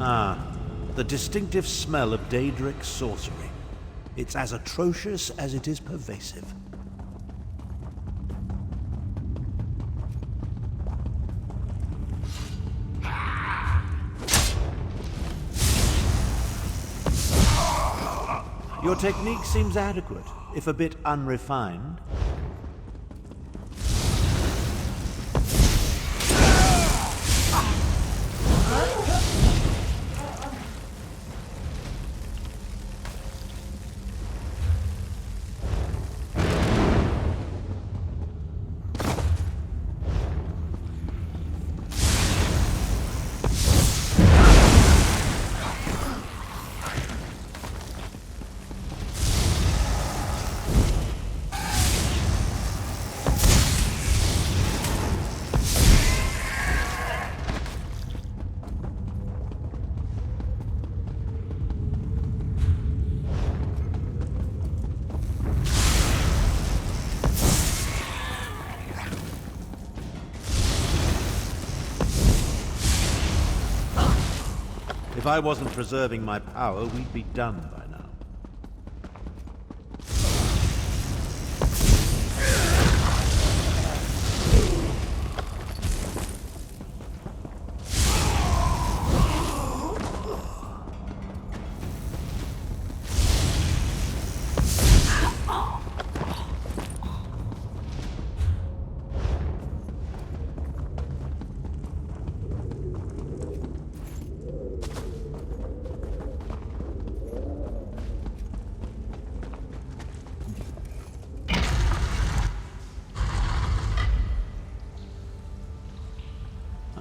Ah, the distinctive smell of Daedric sorcery. It's as atrocious as it is pervasive. Your technique seems adequate, if a bit unrefined. If I wasn't preserving my power, we'd be done by now.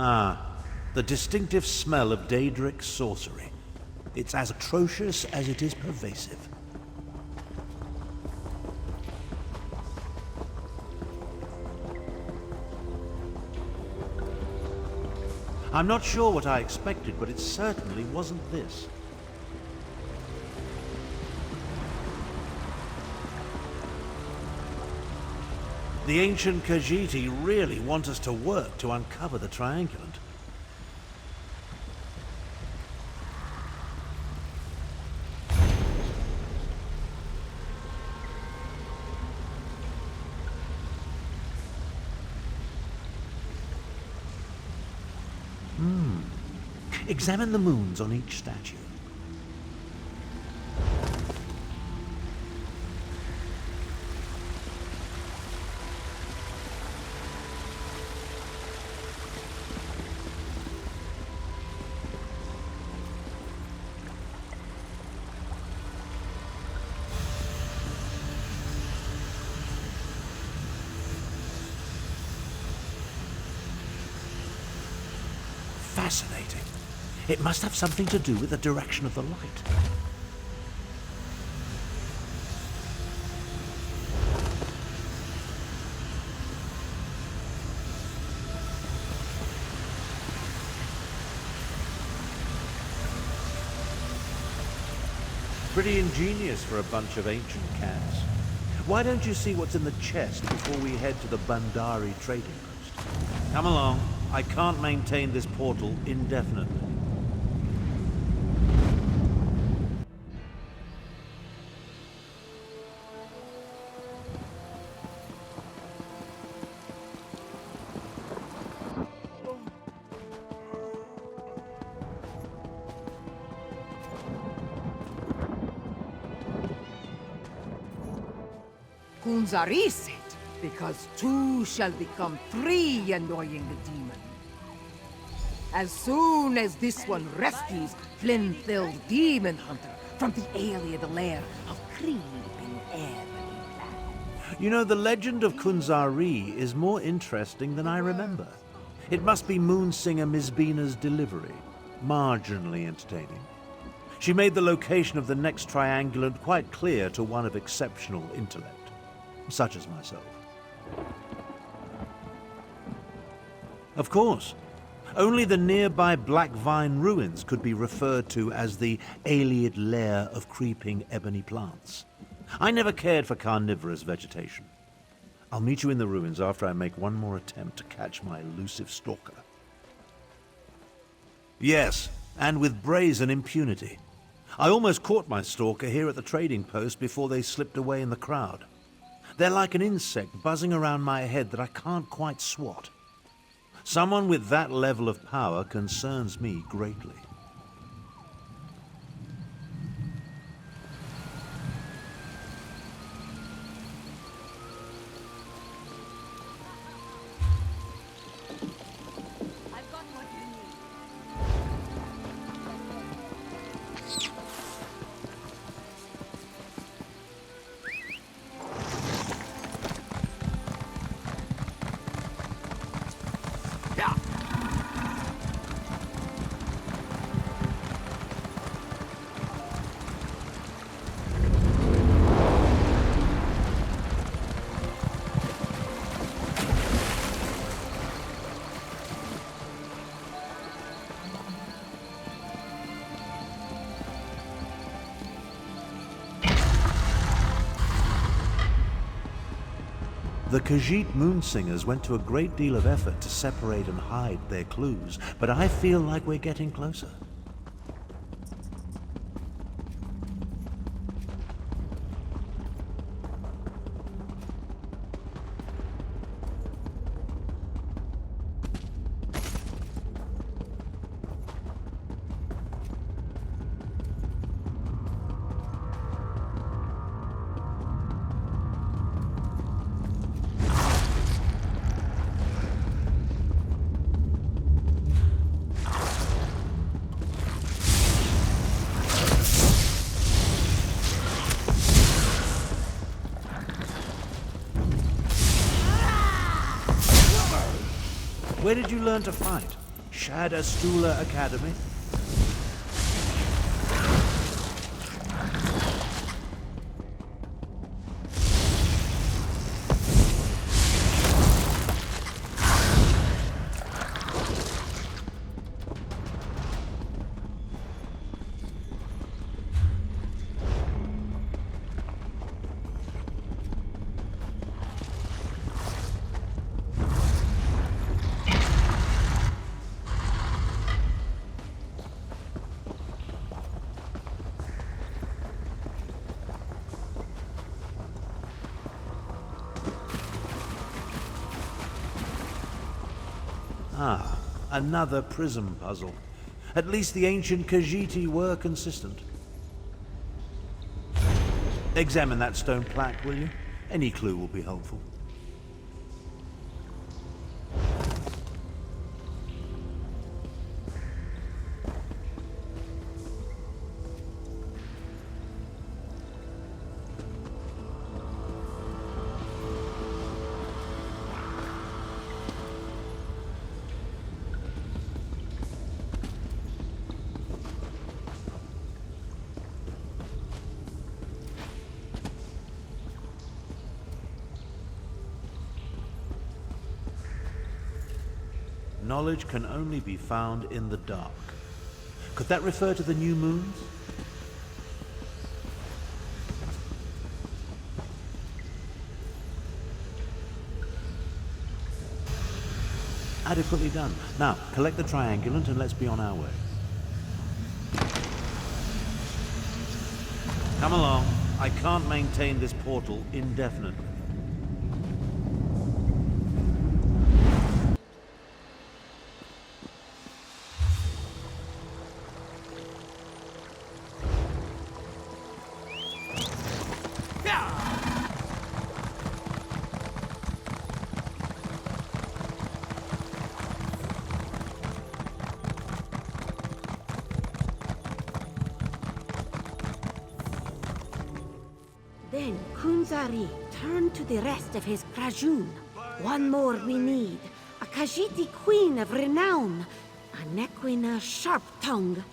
Ah, the distinctive smell of Daedric sorcery. It's as atrocious as it is pervasive. I'm not sure what I expected, but it certainly wasn't this. The ancient Khajiit really want us to work to uncover the Triangulant. Examine the moons on each statue. Fascinating. It must have something to do with the direction of the light. Pretty ingenious for a bunch of ancient cats. Why don't you see what's in the chest before we head to the Bandari trading post? Come along. I can't maintain this portal indefinitely. Kunzari said, because two shall become three, annoying the demon. As soon as this one rescues Flynn-filled demon hunter from the alien lair of creeping ebony. You know, the legend of Kunzari is more interesting than I remember. It must be Moonsinger Mizbina's delivery. Marginally entertaining. She made the location of the next triangulant quite clear to one of exceptional intellect, such as myself. Of course, only the nearby Blackvine ruins could be referred to as the Ayleid lair of creeping ebony plants. I never cared for carnivorous vegetation. I'll meet you in the ruins after I make one more attempt to catch my elusive stalker. Yes, and with brazen impunity. I almost caught my stalker here at the trading post before they slipped away in the crowd. They're like an insect buzzing around my head that I can't quite swat. Someone with that level of power concerns me greatly. The Khajiit Moonsingers went to a great deal of effort to separate and hide their clues, but I feel like we're getting closer. Where did you learn to fight? Shad Astula Academy? Ah, another prism puzzle. At least the ancient Khajiiti were consistent. Examine that stone plaque, will you? Any clue will be helpful. Knowledge can only be found in the dark. Could that refer to the new moons? Adequately done. Now, collect the triangulant and let's be on our way. Come along. I can't maintain this portal indefinitely. Then Kunzari turned to the rest of his Krajun. One more we need. A Khajiiti queen of renown. A Nequina sharp-tongued,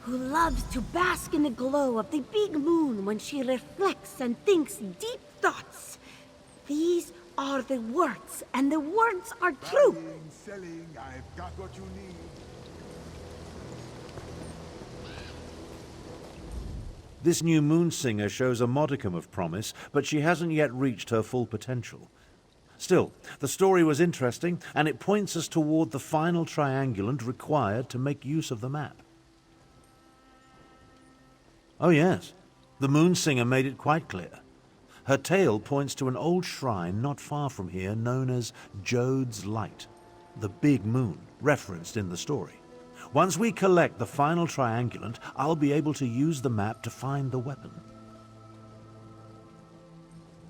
who loves to bask in the glow of the big moon when she reflects and thinks deep thoughts. These are the words, and the words are true. Selling, I've got what you need. This new Moonsinger shows a modicum of promise, but she hasn't yet reached her full potential. Still, the story was interesting, and it points us toward the final triangulant required to make use of the map. Oh yes, the Moonsinger made it quite clear. Her tale points to an old shrine not far from here known as Jode's Light, the big moon referenced in the story. Once we collect the final triangulant, I'll be able to use the map to find the weapon.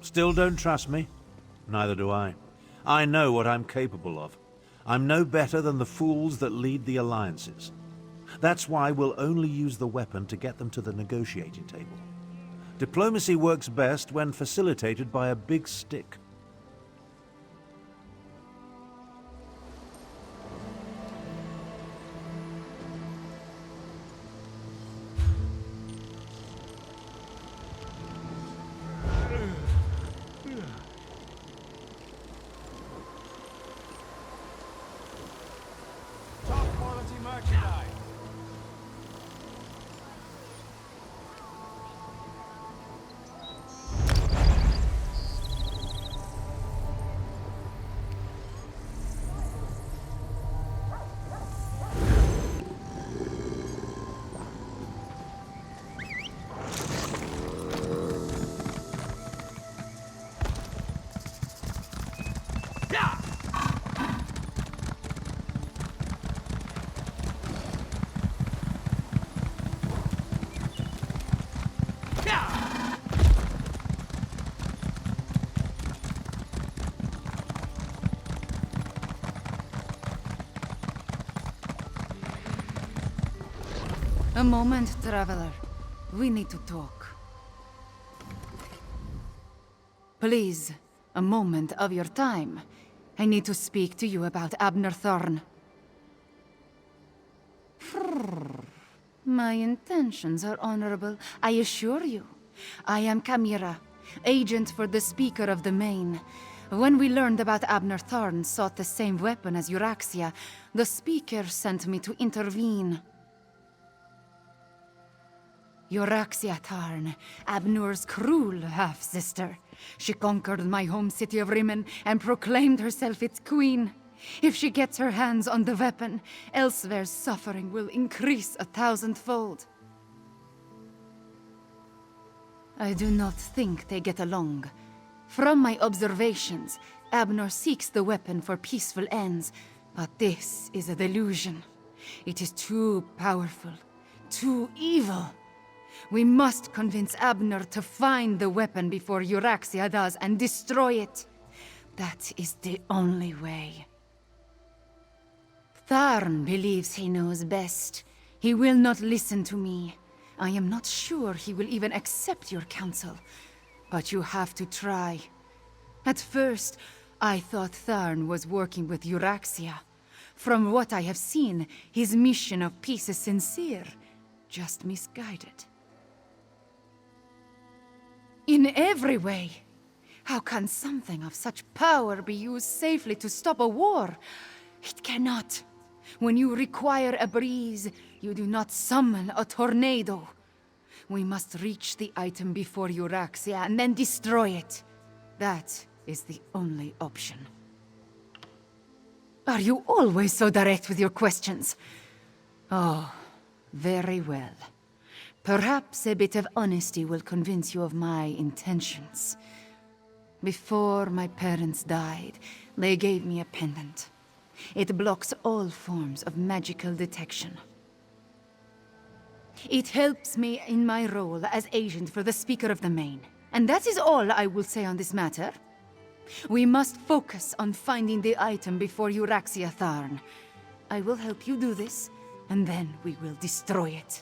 Still don't trust me? Neither do I. I know what I'm capable of. I'm no better than the fools that lead the alliances. That's why we'll only use the weapon to get them to the negotiating table. Diplomacy works best when facilitated by a big stick. Top quality merchandise. A moment, traveler. We need to talk. Please, a moment of your time. I need to speak to you about Abnar Tharn. My intentions are honorable, I assure you. I am Kamira, agent for the Speaker of the Main. When we learned about Abnar Tharn sought the same weapon as Euraxia, the Speaker sent me to intervene. Euraxia Tharn, Abnur's cruel half-sister. She conquered my home city of Rimmon and proclaimed herself its queen. If she gets her hands on the weapon, elsewhere's suffering will increase 1,000-fold. I do not think they get along. From my observations, Abnar seeks the weapon for peaceful ends, but this is a delusion. It is too powerful, too evil. We must convince Abnar to find the weapon before Euraxia does and destroy it. That is the only way. Tharn believes he knows best. He will not listen to me. I am not sure he will even accept your counsel. But you have to try. At first, I thought Tharn was working with Euraxia. From what I have seen, his mission of peace is sincere, just misguided. In every way. How can something of such power be used safely to stop a war? It cannot. When you require a breeze, you do not summon a tornado. We must reach the item before Euraxia and then destroy it. That is the only option. Are you always so direct with your questions? Oh, very well. Perhaps a bit of honesty will convince you of my intentions. Before my parents died, they gave me a pendant. It blocks all forms of magical detection. It helps me in my role as agent for the Speaker of the Main. And that is all I will say on this matter. We must focus on finding the item before Euraxia Tharn. I will help you do this, and then we will destroy it.